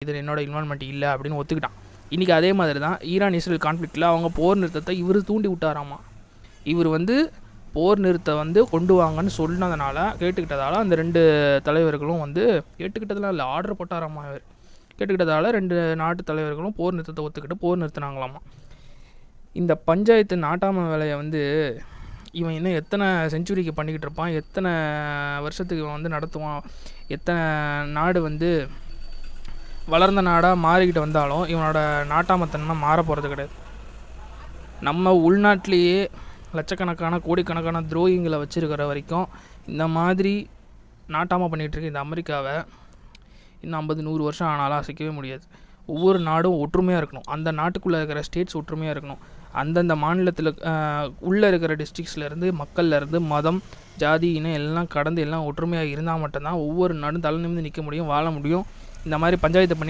இதில் என்னோட இன்வால்மெண்ட் இல்லை அப்படின்னு ஒத்துக்கிட்டான். இன்றைக்கி அதே மாதிரி தான் ஈரான் இஸ்ரேல் கான்ஃப்ளிக்டில் அவங்க போர் நிறுத்தத்தை இவர் தூண்டி விட்டாராமா. இவர் போர் நிறுத்த கொண்டு வாங்கன்னு சொன்னதுனால கேட்டுக்கிட்டதால் அந்த 2 தலைவர்களும் கேட்டுக்கிட்டதெல்லாம் இல்லை, ஆர்டர் போட்டாராமா. இவர் கேட்டுக்கிட்டதால் 2 நாட்டு தலைவர்களும் போர் நிறுத்தத்தை ஒத்துக்கிட்டு போர் நிறுத்தினாங்களாமா. இந்த பஞ்சாயத்து நாட்டாம வேலையை இவன் இன்னும் எத்தனை செஞ்சுரிக்கு பண்ணிக்கிட்டு இருப்பான், எத்தனை வருஷத்துக்கு இவன் நடத்துவான், எத்தனை நாடு வளர்ந்த நாடாக மாறிக்கிட்டு வந்தாலும் இவனோட நாட்டாமத்தன்மை மாற போகிறது கிடையாது. நம்ம உள்நாட்டிலேயே லட்சக்கணக்கான கோடிக்கணக்கான துரோகிங்களை வச்சுருக்கிற வரைக்கும் இந்த மாதிரி நாட்டாமல் பண்ணிகிட்ருக்கு இந்த அமெரிக்காவை இன்னும் 50-100 வருஷம் ஆனாலும் அசைக்கவே முடியாது. ஒவ்வொரு நாடும் ஒற்றுமையாக இருக்கணும், அந்த நாட்டுக்குள்ளே இருக்கிற ஸ்டேட்ஸ் ஒற்றுமையாக இருக்கணும், அந்தந்த மாநிலத்தில் உள்ளே இருக்கிற டிஸ்ட்ரிக்ஸ்லேருந்து மக்கள்லேருந்து மதம் ஜாதி இனம் எல்லாம் கடந்து எல்லாம் ஒற்றுமையாக இருந்தால் மட்டும்தான் ஒவ்வொரு நாடும் தலை நிமிர்ந்து நிற்க முடியும், வாழ முடியும். இந்த மாதிரி பஞ்சாயத்து பண்ணி